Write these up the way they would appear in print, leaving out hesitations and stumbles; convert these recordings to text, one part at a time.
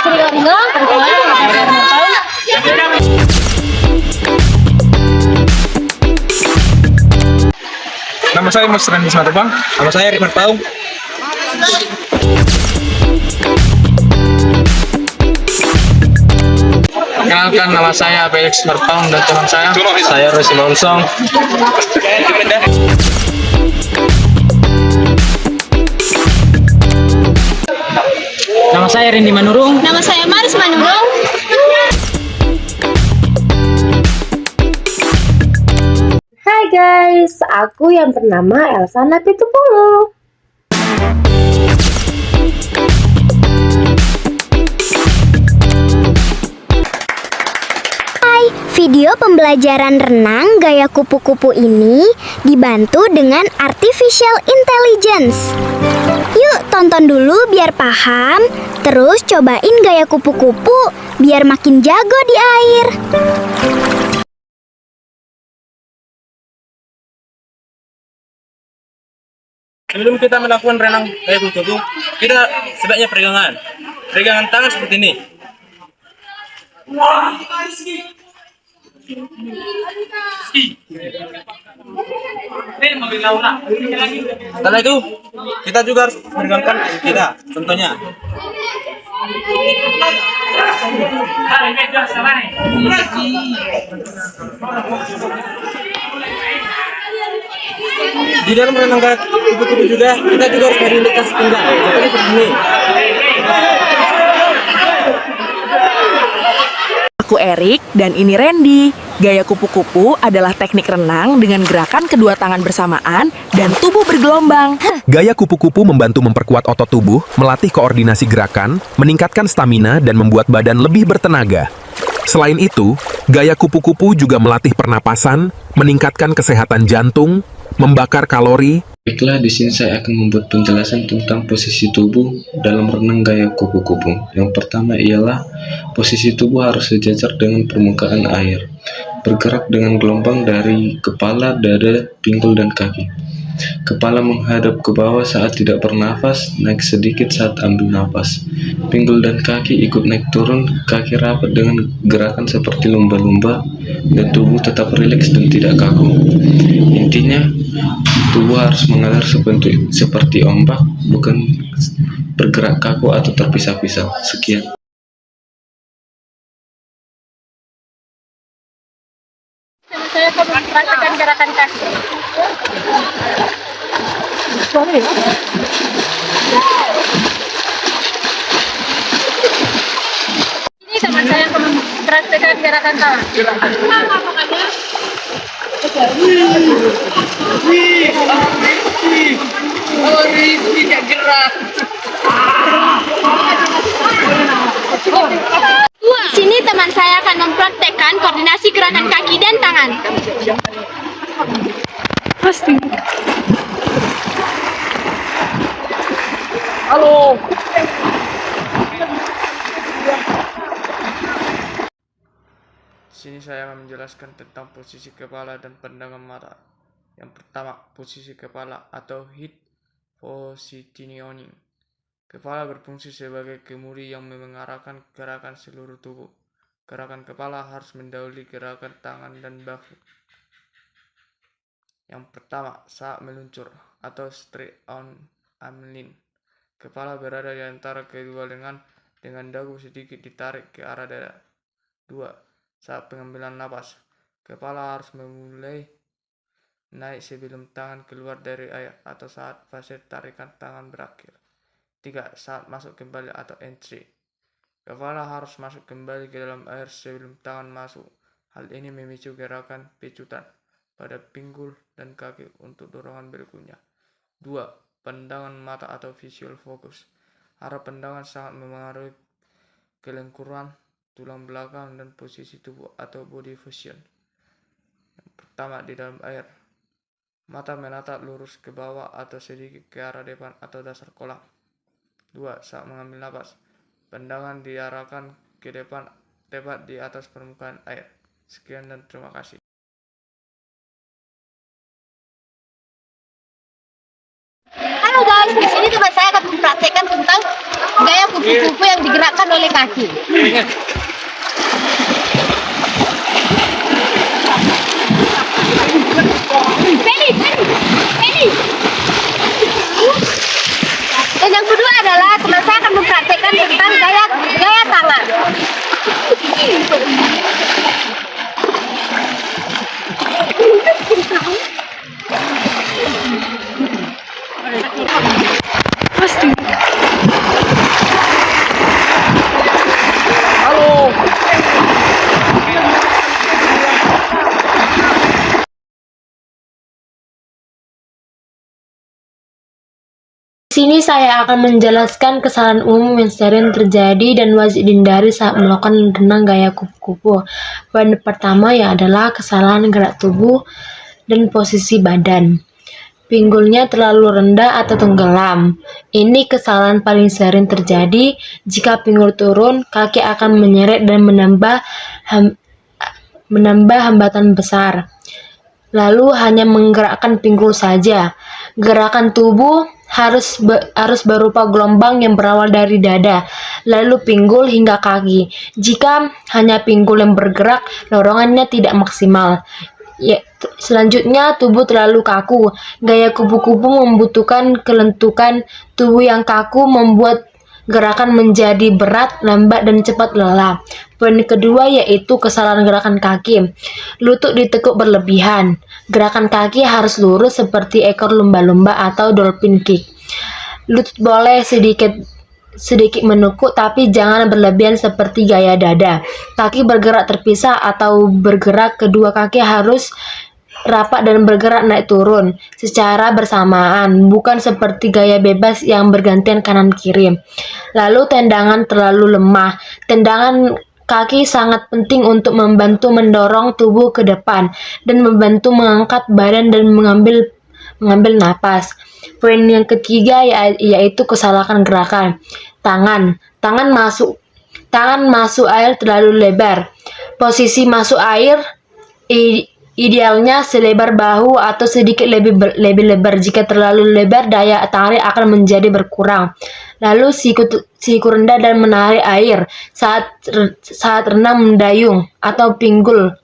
Nama saya Mas Randy Simatupang. Nama saya Rifan Paung. Kenalkan, nama saya Felix Marpaung dan teman Saya Rosi Monsong. Nama saya Rendi Manurung. Nama saya Maris Manurung. Hai guys, aku yang bernama Elsa Napitupulu. Video pembelajaran renang gaya kupu-kupu ini dibantu dengan artificial intelligence. Yuk tonton dulu biar paham, terus cobain gaya kupu-kupu biar makin jago di air. Sebelum kita melakukan renang gaya kupu-kupu, kita sebaiknya pegangan tangan seperti ini. Setelah itu, kita juga harus meregangkan kita. Contohnya, di dalam renang gaya kupu-kupu juga, kita juga harus merindikkan sepinggang. Contohnya seperti ini. Aku Erik dan ini Randy. Gaya kupu-kupu adalah teknik renang dengan gerakan kedua tangan bersamaan dan tubuh bergelombang. Gaya kupu-kupu membantu memperkuat otot tubuh, melatih koordinasi gerakan, meningkatkan stamina, dan membuat badan lebih bertenaga. Selain itu, gaya kupu-kupu juga melatih pernapasan, meningkatkan kesehatan jantung, membakar kalori. Baiklah, di sini saya akan membuat penjelasan tentang posisi tubuh dalam renang gaya kupu-kupu. Yang pertama ialah posisi tubuh harus sejajar dengan permukaan air, bergerak dengan gelombang dari kepala, dada, pinggul, dan kaki. Kepala menghadap ke bawah saat tidak bernafas, naik sedikit saat ambil nafas. Pinggul dan kaki ikut naik turun, kaki rapat dengan gerakan seperti lumba-lumba, dan tubuh tetap rileks dan tidak kaku. Intinya, tubuh harus mengalir seperti ombak, bukan bergerak kaku atau terpisah-pisah. Sekian. Saya akan mempraktikkan gerakan kaki. Ini teman saya akan mempraktikkan gerakan tangan. Di sini teman saya akan mempraktekkan koordinasi gerakan kaki dan tangan. Pasti. Halo. Sini saya akan menjelaskan tentang posisi kepala dan pandangan mata. Yang pertama, posisi kepala atau head positioning. Kepala berfungsi sebagai kemudi yang mengarahkan gerakan seluruh tubuh. Gerakan kepala harus mendahului gerakan tangan dan bahu. Yang pertama, saat meluncur atau straight on amlin. Kepala berada di antara kedua lengan dengan dagu sedikit ditarik ke arah dada. 2. Saat pengambilan napas, kepala harus memulai naik sebelum tangan keluar dari air atau saat fase tarikan tangan berakhir. 3. Saat masuk kembali atau entry, kepala harus masuk kembali ke dalam air sebelum tangan masuk. Hal ini memicu gerakan pecutan pada pinggul dan kaki untuk dorongan berikutnya. 2. Pandangan mata atau visual focus. Arah pandangan sangat memengaruhi kelengkuran tulang belakang dan posisi tubuh atau body position. Yang pertama, di dalam air, mata menatap lurus ke bawah atau sedikit ke arah depan atau dasar kolam. 2. Saat mengambil napas, pandangan diarahkan ke depan tepat di atas permukaan air. Sekian dan terima kasih. Halo guys, di sini teman saya akan mempraktekkan tentang gaya kupu-kupu yang digerakkan oleh kaki. Dan yang kedua adalah teman saya akan mempraktekkan tentang gaya tangan. Di sini saya akan menjelaskan kesalahan umum yang sering terjadi dan wajib dihindari saat melakukan renang gaya kupu-kupu. Poin pertama adalah kesalahan gerak tubuh dan posisi badan. Pinggulnya terlalu rendah atau tenggelam. Ini kesalahan paling sering terjadi. Jika pinggul turun, kaki akan menyeret dan menambah hambatan besar. Lalu hanya menggerakkan pinggul saja. Gerakan tubuh harus berupa gelombang yang berawal dari dada, lalu pinggul hingga kaki. Jika hanya pinggul yang bergerak, dorongannya tidak maksimal. Selanjutnya, tubuh terlalu kaku. Gaya kupu-kupu membutuhkan kelentukan tubuh yang kaku, membuat gerakan menjadi berat, lambat, dan cepat lelah. Poin kedua yaitu kesalahan gerakan kaki. Lutut ditekuk berlebihan. Gerakan kaki harus lurus seperti ekor lumba-lumba atau dolphin kick. Lutut boleh sedikit menekuk, tapi jangan berlebihan seperti gaya dada. Kaki bergerak terpisah atau bergerak, kedua kaki harus rapat dan bergerak naik turun secara bersamaan, bukan seperti gaya bebas yang bergantian kanan kiri. Lalu tendangan terlalu lemah. Tendangan kaki sangat penting untuk membantu mendorong tubuh ke depan dan membantu mengangkat badan dan mengambil napas. Poin yang ketiga yaitu kesalahan gerakan tangan. Tangan masuk air terlalu lebar. Posisi masuk air idealnya selebar bahu atau sedikit lebih lebar. Jika terlalu lebar, daya tarik akan menjadi berkurang. Lalu siku rendah dan menarik air saat renang mendayung atau pinggul.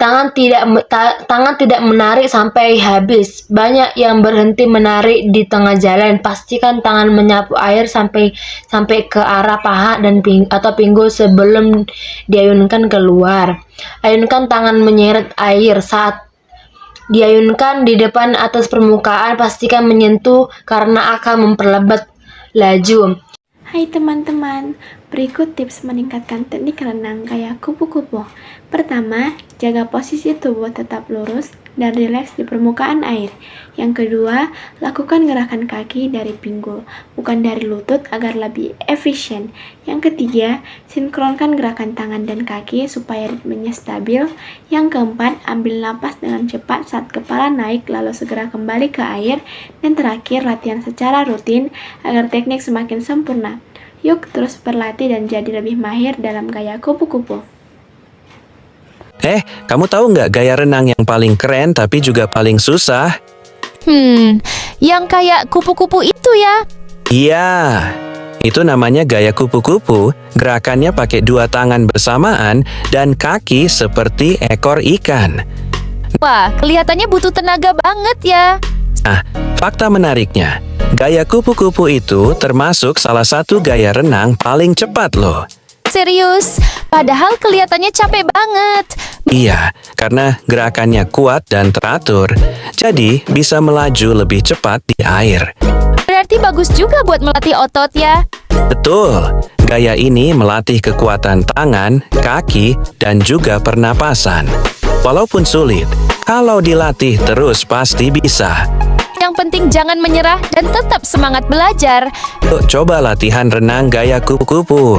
Tangan tidak menarik sampai habis. Banyak yang berhenti menarik di tengah jalan. Pastikan tangan menyapu air sampai ke arah paha atau pinggul sebelum diayunkan keluar. Ayunkan tangan menyeret air. Saat diayunkan di depan atas permukaan, pastikan menyentuh karena akan memperlambat laju. Hai teman-teman, berikut tips meningkatkan teknik renang gaya kupu-kupu. Pertama, jaga posisi tubuh tetap lurus dan rileks di permukaan air. Yang kedua, lakukan gerakan kaki dari pinggul, bukan dari lutut agar lebih efisien. Yang ketiga, sinkronkan gerakan tangan dan kaki supaya ritmenya stabil. Yang keempat, ambil napas dengan cepat saat kepala naik lalu segera kembali ke air. Dan terakhir, latihan secara rutin agar teknik semakin sempurna. Yuk terus berlatih dan jadi lebih mahir dalam gaya kupu-kupu. Kamu tahu nggak gaya renang yang paling keren tapi juga paling susah? Yang kayak kupu-kupu itu ya? Iya, itu namanya gaya kupu-kupu. Gerakannya pakai dua tangan bersamaan dan kaki seperti ekor ikan. Wah, kelihatannya butuh tenaga banget ya. Fakta menariknya, gaya kupu-kupu itu termasuk salah satu gaya renang paling cepat loh. Serius, padahal kelihatannya capek banget. Iya, karena gerakannya kuat dan teratur, jadi bisa melaju lebih cepat di air. Berarti bagus juga buat melatih otot ya? Betul, gaya ini melatih kekuatan tangan, kaki, dan juga pernapasan. Walaupun sulit, kalau dilatih terus pasti bisa. Yang penting jangan menyerah dan tetap semangat belajar. Yuk coba latihan renang gaya kupu-kupu.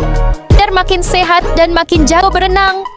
Biar makin sehat dan makin jago berenang.